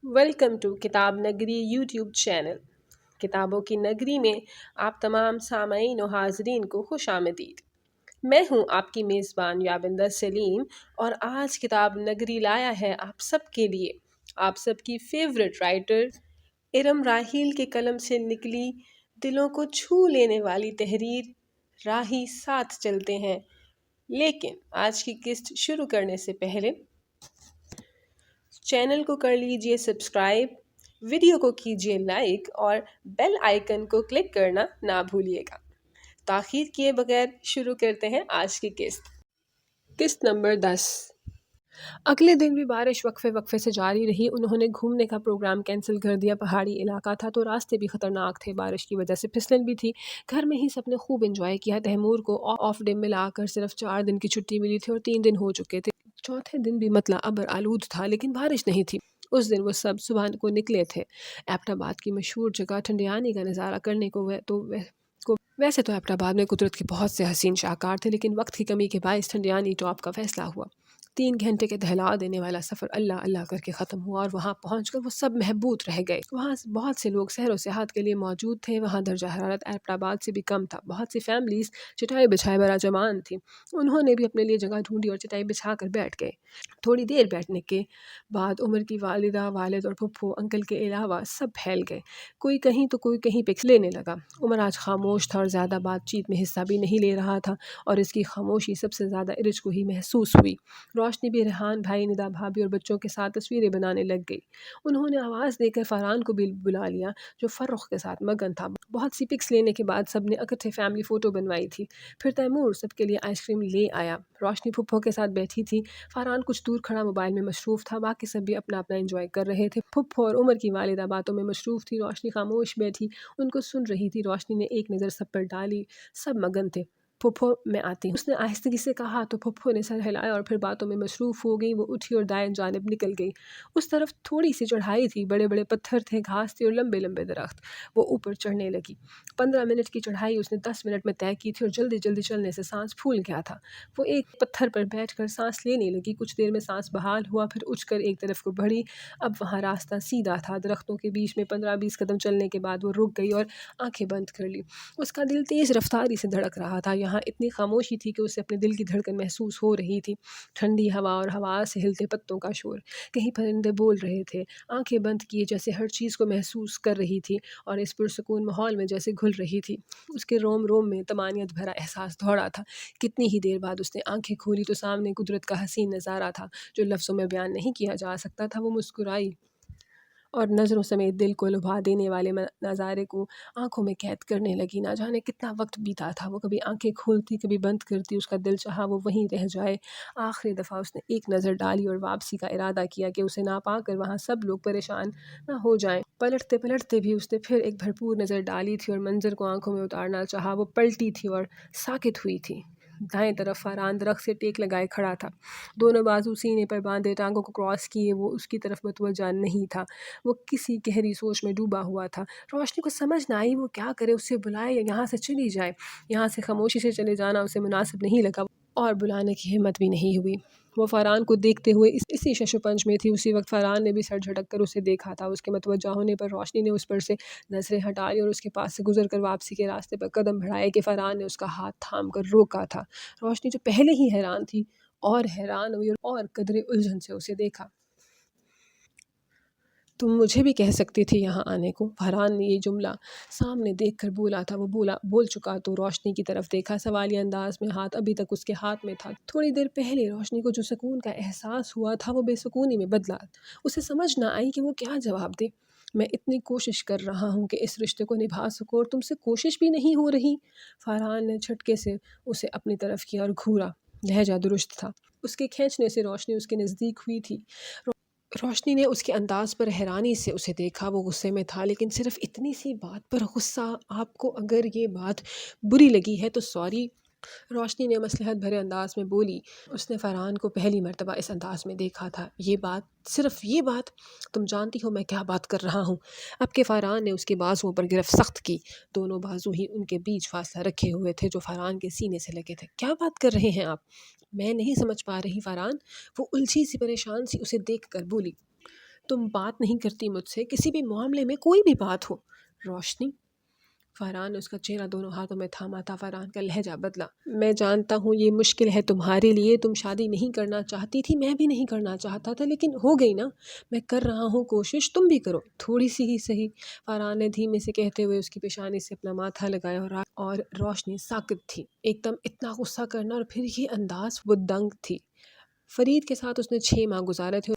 Welcome to کتاب نگری YouTube channel. کتابوں کی نگری میں آپ تمام سامعین و حاضرین کو خوش آمدید۔ میں ہوں آپ کی میزبان یابندر سلیم، اور آج کتاب نگری لایا ہے آپ سب کے لیے آپ سب کی فیورٹ رائٹر ارم راحیل کے قلم سے نکلی دلوں کو چھو لینے والی تحریر راہی ساتھ چلتے ہیں۔ لیکن آج کی قسط شروع کرنے سے پہلے چینل کو کر لیجئے سبسکرائب، ویڈیو کو کیجئے لائک اور بیل آئیکن کو کلک کرنا نہ بھولیے گا۔ تاخیر کیے بغیر شروع کرتے ہیں آج کی قسط۔ قسط نمبر 10۔ اگلے دن بھی بارش وقفے سے جاری رہی۔ انہوں نے گھومنے کا پروگرام کینسل کر دیا۔ پہاڑی علاقہ تھا تو راستے بھی خطرناک تھے، بارش کی وجہ سے پھسلن بھی تھی۔ گھر میں ہی سب نے خوب انجوائے کیا۔ تیمور کو آف ڈے ملا کر صرف 4 دن کی چھٹی ملی تھی اور 3 دن ہو چکے تھے۔ چوتھے دن بھی مطلع ابر آلود تھا لیکن بارش نہیں تھی۔ اس دن وہ سب صبح کو نکلے تھے ایبٹ آباد کی مشہور جگہ ٹھنڈیانی کا نظارہ کرنے کو۔ ویسے تو ایبٹ آباد میں قدرت کے بہت سے حسین شاہکار تھے، لیکن وقت کی کمی کے باعث ٹھنڈیانی ٹاپ کا فیصلہ ہوا۔ 3 گھنٹے کے دہلا دینے والا سفر اللہ اللہ کر کے ختم ہوا اور وہاں پہنچ کر وہ سب محبوط رہ گئے۔ وہاں بہت سے لوگ سیر و سیاحت کے لیے موجود تھے۔ وہاں درجہ حرارت ایبٹ آباد سے بھی کم تھا۔ بہت سی فیملیز چٹائی بچھائے براجمان تھیں۔ انہوں نے بھی اپنے لیے جگہ ڈھونڈی اور چٹائی بچھا کر بیٹھ گئے۔ تھوڑی دیر بیٹھنے کے بعد عمر کی والدہ، والد اور پھپھو انکل کے علاوہ سب پھیل گئے۔ کوئی کہیں تو کوئی کہیں پکس لینے لگا۔ عمر آج خاموش تھا اور زیادہ بات چیت میں حصہ بھی نہیں لے رہا تھا، اور اس کی خاموشی سب سے زیادہ ارج کو ہی محسوس ہوئی۔ روشنی بھی ریحان بھائی، ندا بھابھی اور بچوں کے ساتھ تصویریں بنانے لگ گئی۔ انہوں نے آواز دے کر فاران کو بھی بلا لیا جو فرخ کے ساتھ مگن تھا۔ بہت سی پکس لینے کے بعد سب نے اکٹھے فیملی فوٹو بنوائی تھی۔ پھر تیمور سب کے لیے آئس کریم لے آیا۔ روشنی پھپھو کے ساتھ بیٹھی تھی۔ فاران کچھ دور کھڑا موبائل میں مصروف تھا۔ باقی سب بھی اپنا اپنا انجوائے کر رہے تھے۔ پھپھو اور عمر کی والدہ باتوں میں مصروف تھی۔ روشنی خاموش بیٹھی ان کو سن رہی تھی۔ روشنی نے ایک نظر سب پر ڈالی، سب مگن تھے۔ پھپھو میں آتی ہوں، اس نے آہستگی سے کہا تو پھپھو نے سر ہلایا اور پھر باتوں میں مصروف ہو گئی۔ وہ اٹھی اور دائیں جانب نکل گئی۔ اس طرف تھوڑی سی چڑھائی تھی، بڑے بڑے پتھر تھے، گھاس تھی اور لمبے لمبے درخت۔ وہ اوپر چڑھنے لگی۔ 15 منٹ کی چڑھائی اس نے 10 منٹ میں طے کی تھی اور جلدی جلدی چلنے سے سانس پھول گیا تھا۔ وہ ایک پتھر پر بیٹھ کر سانس لینے لگی۔ کچھ دیر میں سانس بحال ہوا، پھر اٹھ کر ایک طرف کو بڑھی۔ اب وہاں راستہ سیدھا تھا۔ درختوں کے بیچ میں 15-20 قدم چلنے کے بعد وہ رک گئی اور آنکھیں بند کر لی۔ اس کا دل تیز رفتاری سے دھڑک رہا تھا۔ یہاں اتنی خاموشی تھی کہ اسے اپنے دل کی دھڑکن محسوس ہو رہی تھی۔ ٹھنڈی ہوا اور ہوا سے ہلتے پتوں کا شور۔ کہیں پرندے بول رہے تھے۔ آنکھیں بند کیے جیسے ہر چیز کو محسوس کر رہی تھی اور اس پرسکون ماحول میں جیسے گھل رہی تھی۔ اس کے روم روم میں طمانینت بھرا احساس دوڑا تھا۔ کتنی ہی دیر بعد اس نے آنکھیں کھولی تو سامنے قدرت کا حسین نظارہ تھا جو لفظوں میں بیان نہیں کیا جا سکتا تھا۔ وہ مسکرائی اور نظروں سمیت دل کو لبھا دینے والے نظارے کو آنکھوں میں قید کرنے لگی۔ نہ جانے کتنا وقت بیتا تھا۔ وہ کبھی آنکھیں کھولتی، کبھی بند کرتی۔ اس کا دل چاہا وہ وہیں رہ جائے۔ آخری دفعہ اس نے ایک نظر ڈالی اور واپسی کا ارادہ کیا کہ اسے نہ پا کر وہاں سب لوگ پریشان نہ ہو جائیں۔ پلٹتے پلٹتے بھی اس نے پھر ایک بھرپور نظر ڈالی تھی اور منظر کو آنکھوں میں اتارنا چاہا۔ وہ پلٹی تھی اور ساکت ہوئی تھی۔ دائیں طرف فاران درخت سے ٹیک لگائے کھڑا تھا، دونوں بازو سینے پر باندھے، ٹانگوں کو کراس کیے۔ وہ اس کی طرف متوجہ نہیں تھا۔ وہ کسی گہری سوچ میں ڈوبا ہوا تھا۔ روشنی کو سمجھ نہ آئی وہ کیا کرے، اسے بلائے یا یہاں سے چلی جائے۔ یہاں سے خاموشی سے چلے جانا اسے مناسب نہیں لگا اور بلانے کی ہمت بھی نہیں ہوئی۔ وہ فاران کو دیکھتے ہوئے اسی شش و پنج میں تھی۔ اسی وقت فاران نے بھی سر جھٹک کر اسے دیکھا تھا۔ اس کے متوجہ ہونے پر روشنی نے اس پر سے نظریں ہٹا لی اور اس کے پاس سے گزر کر واپسی کے راستے پر قدم بڑھائے کہ فاران نے اس کا ہاتھ تھام کر روکا تھا۔ روشنی جو پہلے ہی حیران تھی اور حیران ہوئی اور قدرے الجھن سے اسے دیکھا۔ تم مجھے بھی کہہ سکتی تھی یہاں آنے کو، فاران نے یہ جملہ سامنے دیکھ کر بولا تھا۔ وہ بول چکا تو روشنی کی طرف دیکھا، سوالیہ انداز میں۔ ہاتھ ابھی تک اس کے ہاتھ میں تھا۔ تھوڑی دیر پہلے روشنی کو جو سکون کا احساس ہوا تھا وہ بے سکونی میں بدلا۔ اسے سمجھ نہ آئی کہ وہ کیا جواب دے۔ میں اتنی کوشش کر رہا ہوں کہ اس رشتے کو نبھا سکوں اور تم سے کوشش بھی نہیں ہو رہی۔ فاران نے جھٹکے سے اسے اپنی طرف کیا اور گھورا۔ لہجہ درست تھا۔ اس کے کھینچنے سے روشنی اس کے نزدیک ہوئی تھی۔ روشنی نے اس کے انداز پر حیرانی سے اسے دیکھا۔ وہ غصے میں تھا، لیکن صرف اتنی سی بات پر غصہ؟ آپ کو اگر یہ بات بری لگی ہے تو سوری، روشنی نے مصلحت بھرے انداز میں بولی۔ اس نے فاران کو پہلی مرتبہ اس انداز میں دیکھا تھا۔ یہ بات، صرف یہ بات؟ تم جانتی ہو میں کیا بات کر رہا ہوں؟ اب کہ فاران نے اس کے بازوؤں پر گرفت سخت کی، دونوں بازو ہی ان کے بیچ فاصلہ رکھے ہوئے تھے جو فاران کے سینے سے لگے تھے۔ کیا بات کر رہے ہیں آپ؟ میں نہیں سمجھ پا رہی فاران، وہ الجھی سی پریشان سی اسے دیکھ کر بولی۔ تم بات نہیں کرتی مجھ سے کسی بھی معاملے میں، کوئی بھی بات ہو؟ روشنی، فرحان نے اس کا چہرہ دونوں ہاتھوں میں تھاما تھا۔ فرحان کا لہجہ بدلا۔ میں جانتا ہوں یہ مشکل ہے تمہارے لیے، تم شادی نہیں کرنا چاہتی تھی، میں بھی نہیں کرنا چاہتا تھا، لیکن ہو گئی نا۔ میں کر رہا ہوں کوشش، تم بھی کرو، تھوڑی سی ہی صحیح۔ فرحان نے دھیمے سے کہتے ہوئے اس کی پیشانی سے اپنا ماتھا لگایا، اور روشنی ساکت تھی۔ ایک دم اتنا غصہ کرنا اور پھر یہ انداز، وہ دنگ تھی۔ فرید کے ساتھ اس نے 6 ماہ گزارے تھے،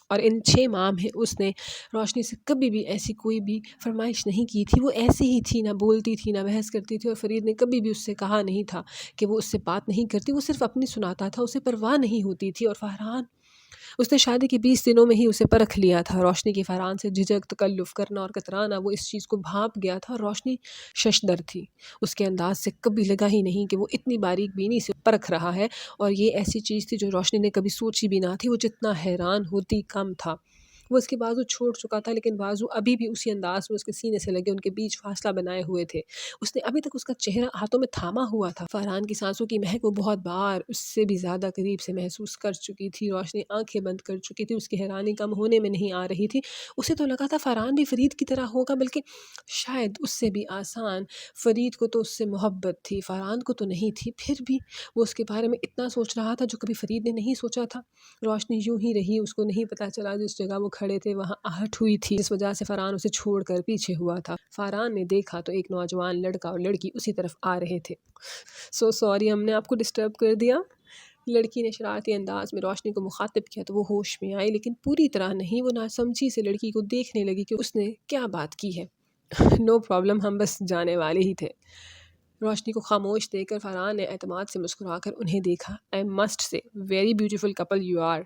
اور ان 6 ماہ میں اس نے روشنی سے کبھی بھی ایسی کوئی بھی فرمائش نہیں کی تھی۔ وہ ایسی ہی تھی، نہ بولتی تھی نہ بحث کرتی تھی، اور فرید نے کبھی بھی اس سے کہا نہیں تھا کہ وہ اس سے بات نہیں کرتی، وہ صرف اپنی سناتا تھا، اسے پرواہ نہیں ہوتی تھی۔ اور فرحان، اس نے شادی کے 20 دنوں میں ہی اسے پرکھ لیا تھا۔ روشنی کی فرحان سے جھجک، تکلف کرنا اور کترانا، وہ اس چیز کو بھانپ گیا تھا۔ روشنی ششدر تھی، اس کے انداز سے کبھی لگا ہی نہیں کہ وہ اتنی باریک بینی سے پرکھ رہا ہے، اور یہ ایسی چیز تھی جو روشنی نے کبھی سوچی بھی نہ تھی۔ وہ جتنا حیران ہوتی کم تھا۔ وہ اس کے بازو چھوڑ چکا تھا، لیکن بازو ابھی بھی اسی انداز میں اس کے سینے سے لگے، ان کے بیچ فاصلہ بنائے ہوئے تھے۔ اس نے ابھی تک اس کا چہرہ ہاتھوں میں تھاما ہوا تھا۔ فرحان کی سانسوں کی مہک وہ بہت بار اس سے بھی زیادہ قریب سے محسوس کر چکی تھی۔ روشنی آنکھیں بند کر چکی تھی، اس کی حیرانی کم ہونے میں نہیں آ رہی تھی۔ اسے تو لگا تھا فرحان بھی فرید کی طرح ہوگا، بلکہ شاید اس سے بھی آسان۔ فرید کو تو اس سے محبت تھی، فرحان کو تو نہیں تھی، پھر بھی وہ اس کے بارے میں اتنا سوچ رہا تھا جو کبھی فرید نے نہیں سوچا تھا۔ روشنی یوں ہی رہی، اس کو نہیں پتا چلا جس جگہ وہ کھڑے تھے وہاں آہٹ ہوئی تھی، جس وجہ سے فرحان اسے چھوڑ کر پیچھے ہوا تھا۔ فرحان نے دیکھا تو ایک نوجوان لڑکا اور لڑکی اسی طرف آ رہے تھے۔ سو سوری، ہم نے آپ کو ڈسٹرب کر دیا۔ لڑکی نے شرارتی انداز میں روشنی کو مخاطب کیا تو وہ ہوش میں آئی، لیکن پوری طرح نہیں۔ وہ ناسمجھی سے لڑکی کو دیکھنے لگی کہ اس نے کیا بات کی ہے۔ نو پرابلم، ہم بس جانے والے ہی تھے۔ روشنی کو خاموش دیکھ کر فرحان نے اعتماد سے مسکرا کر انہیں دیکھا۔ I must say, very beautiful couple you are۔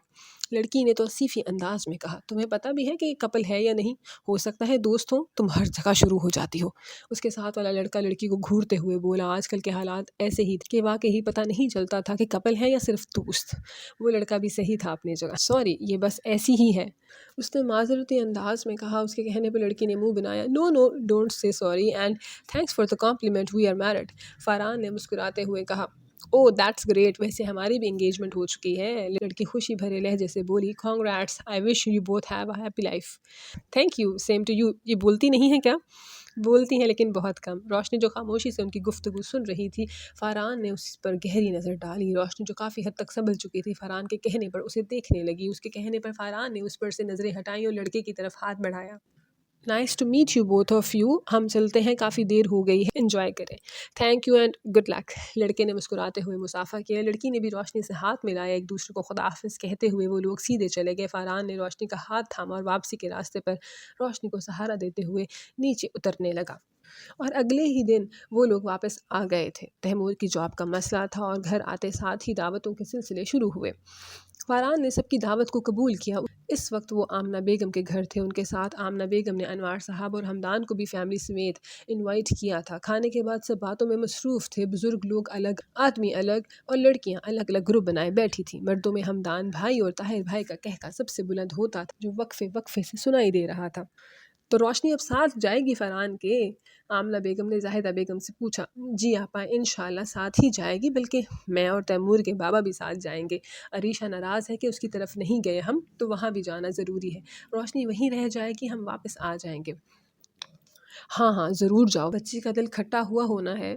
لڑکی نے توصیفی انداز میں کہا، تمہیں پتہ بھی ہے کہ یہ کپل ہے یا نہیں؟ ہو سکتا ہے دوست ہوں، تم ہر جگہ شروع ہو جاتی ہو۔ اس کے ساتھ والا لڑکا لڑکی کو گھورتے ہوئے بولا، آج کل کے حالات ایسے ہی کہ واقعی پتہ نہیں چلتا تھا کہ کپل ہے یا صرف دوست۔ وہ لڑکا بھی صحیح تھا اپنی جگہ، سوری، یہ بس ایسی ہی ہے، اس نے معذرتی انداز میں کہا۔ اس کے کہنے پر لڑکی نے منہ بنایا، no no, don't say sorry and thanks for the compliment, we are married. Farhan نے مسکراتے ہوئے کہا، او دیٹس گریٹ، ویسے ہماری بھی انگیجمنٹ ہو چکی ہے۔ لڑکی خوشی بھرے لہجے سے بولی، congrats, I wish you both have a happy life. Thank you, same to you. یہ بولتی نہیں ہے کیا؟ بولتی ہیں لیکن بہت کم۔ روشنی جو خاموشی سے ان کی گفتگو سن رہی تھی، فرحان نے اس پر گہری نظر ڈالی۔ روشنی جو کافی حد تک سنبھل چکی تھی، فرحان کے کہنے پر اسے دیکھنے لگی۔ اس کے کہنے پر فرحان نے اس پر سے نظریں ہٹائیں اور لڑکے کی طرف ہاتھ بڑھایا۔ Nice to meet you both of you, ہم چلتے ہیں، کافی دیر ہو گئی ہے، انجوائے کریں۔ Thank you and good luck. لڑکے نے مسکراتے ہوئے مصافحہ کیا، لڑکی نے بھی روشنی سے ہاتھ ملایا۔ ایک دوسرے کو خدا حافظ کہتے ہوئے وہ لوگ سیدھے چلے گئے۔ فرحان نے روشنی کا ہاتھ تھاما اور واپسی کے راستے پر روشنی کو سہارا دیتے ہوئے نیچے اترنے لگا۔ اور اگلے ہی دن وہ لوگ واپس آ گئے تھے۔ تیمور کی جاب کا مسئلہ تھا اور گھر آتے ساتھ ہی دعوتوں کے سلسلے شروع ہوئے۔ فرحان نے سب کی دعوت کو قبول کیا۔ اس وقت وہ آمنہ بیگم کے گھر تھے، ان کے ساتھ آمنہ بیگم نے انوار صاحب اور ہمدان کو بھی فیملی سمیت انوائٹ کیا تھا۔ کھانے کے بعد سب باتوں میں مصروف تھے، بزرگ لوگ الگ، آدمی الگ اور لڑکیاں الگ الگ گروپ بنائے بیٹھی تھیں۔ مردوں میں ہمدان بھائی اور طاہر بھائی کا قہقہ سب سے بلند ہوتا تھا، جو وقفے وقفے سے سنائی دے رہا تھا۔ تو روشنی اب ساتھ جائے گی فرحان کے؟ آمنہ بیگم نے زاہدہ بیگم سے پوچھا۔ جی آپا، انشاءاللہ ساتھ ہی جائے گی، بلکہ میں اور تیمور کے بابا بھی ساتھ جائیں گے۔ عریشہ ناراض ہے کہ اس کی طرف نہیں گئے ہم، تو وہاں بھی جانا ضروری ہے۔ روشنی وہیں رہ جائے گی، ہم واپس آ جائیں گے۔ ہاں ہاں ضرور جاؤ، بچی کا دل کھٹا ہوا ہونا ہے۔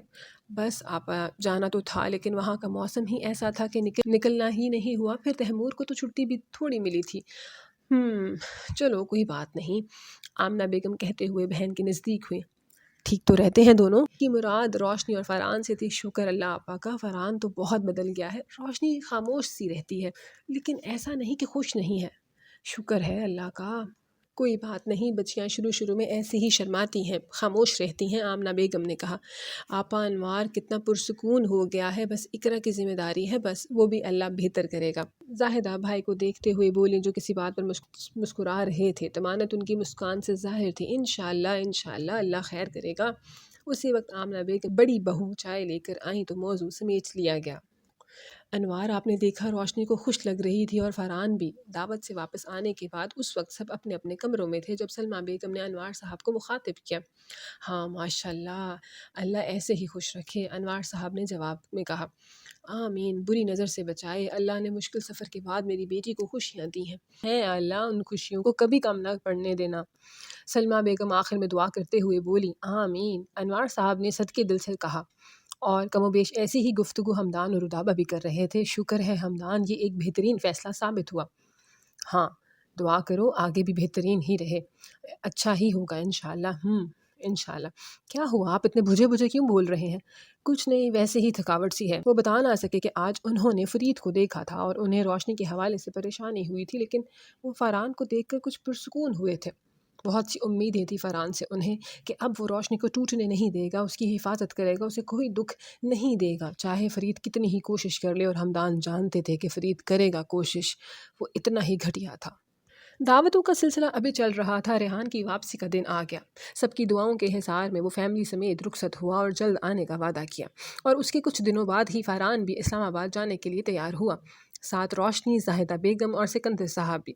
بس آپا، جانا تو تھا لیکن وہاں کا موسم ہی ایسا تھا کہ نکلنا ہی نہیں ہوا، پھر تیمور کو تو چھٹی بھی تھوڑی ملی تھی۔ چلو کوئی بات نہیں، آمنہ بیگم کہتے ہوئے بہن کے نزدیک ہوئی۔ ٹھیک تو رہتے ہیں دونوں؟ کی مراد روشنی اور فرحان سے تھی۔ شکر اللہ آپا کا، فرحان تو بہت بدل گیا ہے۔ روشنی خاموش سی رہتی ہے، لیکن ایسا نہیں کہ خوش نہیں ہے۔ شکر ہے اللہ کا۔ کوئی بات نہیں، بچیاں شروع میں ایسے ہی شرماتی ہیں، خاموش رہتی ہیں، آمنہ بیگم نے کہا۔ آپا، انوار کتنا پرسکون ہو گیا ہے، بس اقرا کی ذمہ داری ہے، بس وہ بھی اللہ بہتر کرے گا۔ زاہدہ بھائی کو دیکھتے ہوئے بولی، جو کسی بات پر مسکرا رہے تھے۔ طمانت ان کی مسکان سے ظاہر تھی۔ انشاءاللہ انشاءاللہ، اللہ خیر کرے گا۔ اسی وقت آمنہ بیگم بڑی بہو چائے لے کر آئیں تو موضوع سمیٹ لیا گیا۔ انوار آپ نے دیکھا روشنی کو خوش لگ رہی تھی اور فرحان بھی۔ دعوت سے واپس آنے کے بعد اس وقت سب اپنے اپنے کمروں میں تھے جب سلمیٰ بیگم نے انوار صاحب کو مخاطب کیا۔ ہاں ماشاء اللہ، اللہ ایسے ہی خوش رکھے، انوار صاحب نے جواب میں کہا۔ آمین، بری نظر سے بچائے، اللہ نے مشکل سفر کے بعد میری بیٹی کو خوشیاں دی ہیں، اے اللہ ان خوشیوں کو کبھی کم نہ پڑنے دینا۔ سلمیٰ بیگم آخر میں دعا کرتے ہوئے بولی آمین۔ انوار صاحب نے صدقے دل سے کہا، اور کم و بیش ایسی ہی گفتگو حمدان اور رتابہ بھی کر رہے تھے۔ شکر ہے حمدان، یہ ایک بہترین فیصلہ ثابت ہوا۔ ہاں دعا کرو آگے بھی بہترین ہی رہے، اچھا ہی ہوگا انشاءاللہ۔ انشاءاللہ۔ کیا ہوا، آپ اتنے بجھے بجھے کیوں بول رہے ہیں؟ کچھ نہیں، ویسے ہی تھکاوٹ سی ہے۔ وہ بتا نہ سکے کہ آج انہوں نے فرید کو دیکھا تھا اور انہیں روشنی کے حوالے سے پریشانی ہوئی تھی، لیکن وہ فرحان کو دیکھ کر کچھ پرسکون ہوئے تھے۔ بہت سی امیدیں تھی فرحان سے انہیں کہ اب وہ روشنی کو ٹوٹنے نہیں دے گا، اس کی حفاظت کرے گا، اسے کوئی دکھ نہیں دے گا، چاہے فرید کتنی ہی کوشش کر لے، اور حمدان جانتے تھے کہ فرید کرے گا کوشش، وہ اتنا ہی گھٹیا تھا۔ دعوتوں کا سلسلہ ابھی چل رہا تھا، ریحان کی واپسی کا دن آ گیا۔ سب کی دعاؤں کے حصار میں وہ فیملی سمیت رخصت ہوا اور جلد آنے کا وعدہ کیا، اور اس کے کچھ دنوں بعد ہی فرحان بھی اسلام آباد جانے کے لیے تیار ہوا، ساتھ روشنی، زاہدہ بیگم اور سکندر صاحب بھی۔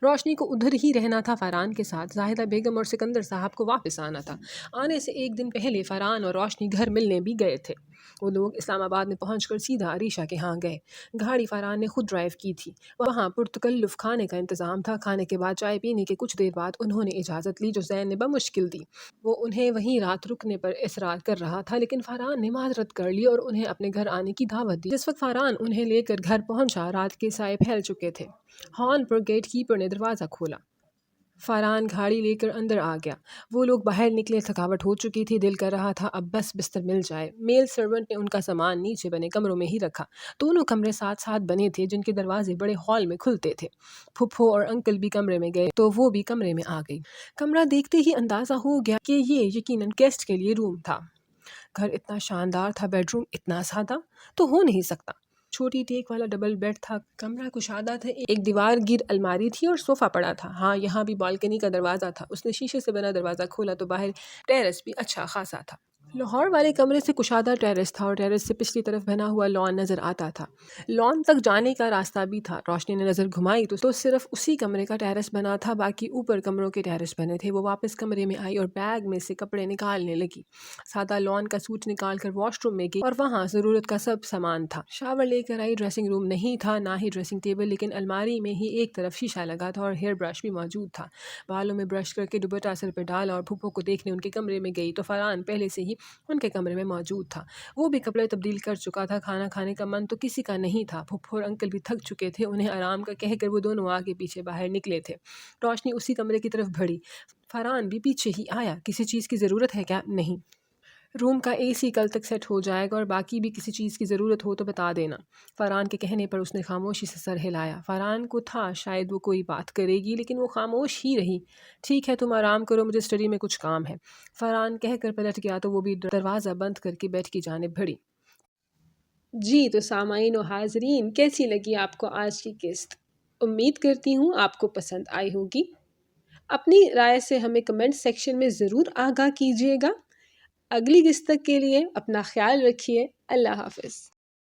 روشنی کو ادھر ہی رہنا تھا فرحان کے ساتھ، زاہدہ بیگم اور سکندر صاحب کو واپس آنا تھا۔ آنے سے ایک دن پہلے فرحان اور روشنی گھر ملنے بھی گئے تھے۔ وہ لوگ اسلام آباد میں پہنچ کر سیدھا عریشہ کے ہاں گئے۔ گاڑی فرحان نے خود ڈرائیو کی تھی۔ وہاں پرتکلف کھانے کا انتظام تھا۔ کھانے کے بعد چائے پینے کے کچھ دیر بعد انہوں نے اجازت لی، جو زین نے بمشکل دی۔ وہ انہیں وہیں رات رکنے پر اصرار کر رہا تھا، لیکن فرحان نے معذرت کر لی اور انہیں اپنے گھر آنے کی دعوت دی۔ جس وقت فرحان انہیں لے کر گھر پہنچا، رات کے سائے پھیل چکے تھے۔ ہارن پر گیٹ کیپر نے دروازہ کھولا۔ فرحان گاڑی لے کر اندر آ گیا۔ وہ لوگ باہر نکلے، تھکاوٹ ہو چکی تھی، دل کر رہا تھا اب بس بستر مل جائے۔ میل سرونٹ نے ان کا سامان نیچے بنے کمروں میں ہی رکھا۔ دونوں کمرے ساتھ ساتھ بنے تھے، جن کے دروازے بڑے ہال میں کھلتے تھے۔ پھپھو اور انکل بھی کمرے میں گئے تو وہ بھی کمرے میں آ گئی۔ کمرہ دیکھتے ہی اندازہ ہو گیا کہ یہ یقیناً گیسٹ کے لیے روم تھا۔ گھر اتنا شاندار تھا، بیڈ روم اتنا سادہ تو ہو نہیں سکتا۔ چھوٹی ٹیک والا ڈبل بیڈ تھا، کمرہ کشادہ تھا، ایک دیوار گیر الماری تھی اور صوفہ پڑا تھا۔ ہاں یہاں بھی بالکنی کا دروازہ تھا۔ اس نے شیشے سے بنا دروازہ کھولا تو باہر ٹیرس بھی اچھا خاصا تھا۔ لاہور والے کمرے سے کشادہ ٹیرس تھا اور ٹیرس سے پچھلی طرف بنا ہوا لان نظر آتا تھا۔ لان تک جانے کا راستہ بھی تھا۔ روشنی نے نظر گھمائی تو صرف اسی کمرے کا ٹیرس بنا تھا، باقی اوپر کمروں کے ٹیرس بنے تھے۔ وہ واپس کمرے میں آئی اور بیگ میں سے کپڑے نکالنے لگی۔ سادہ لان کا سوٹ نکال کر واش روم میں گئی اور وہاں ضرورت کا سب سامان تھا۔ شاور لے کر آئی، ڈریسنگ روم نہیں تھا، نہ ہی ڈریسنگ ٹیبل، لیکن الماری میں ہی ایک طرف شیشہ لگا تھا اور ہیئر برش بھی موجود تھا۔ بالوں میں برش کر کے دوپٹہ سر پہ ڈالا اور پھپھو کو دیکھنے ان کے کمرے میں گئی تو فرحان پہلے سے ہی ان کے کمرے میں موجود تھا۔ وہ بھی کپڑے تبدیل کر چکا تھا۔ کھانا کھانے کا من تو کسی کا نہیں تھا۔ پھپھو اور انکل بھی تھک چکے تھے، انہیں آرام کا کہہ کر وہ دونوں آگے پیچھے باہر نکلے تھے۔ روشنی اسی کمرے کی طرف بڑھی، فرحان بھی پیچھے ہی آیا۔ کسی چیز کی ضرورت ہے کیا؟ نہیں، روم کا اے سی کل تک سیٹ ہو جائے گا، اور باقی بھی کسی چیز کی ضرورت ہو تو بتا دینا۔ فرحان کے کہنے پر اس نے خاموشی سے سر ہلایا۔ فرحان کو تھا شاید وہ کوئی بات کرے گی، لیکن وہ خاموش ہی رہی۔ ٹھیک ہے تم آرام کرو، مجھے اسٹڈی میں کچھ کام ہے، فرحان کہہ کر پلٹ گیا تو وہ بھی دروازہ بند کر کے بیڈ کی جانب بڑھی۔ جی تو سامعین و حاضرین، کیسی لگی آپ کو آج کی قسط؟ امید کرتی ہوں آپ کو پسند آئی ہوگی۔ اپنی رائے سے ہمیں کمنٹ سیکشن میں ضرور آگاہ کیجیے گا۔ اگلی قسط تک کے لیے اپنا خیال رکھیے۔ اللہ حافظ۔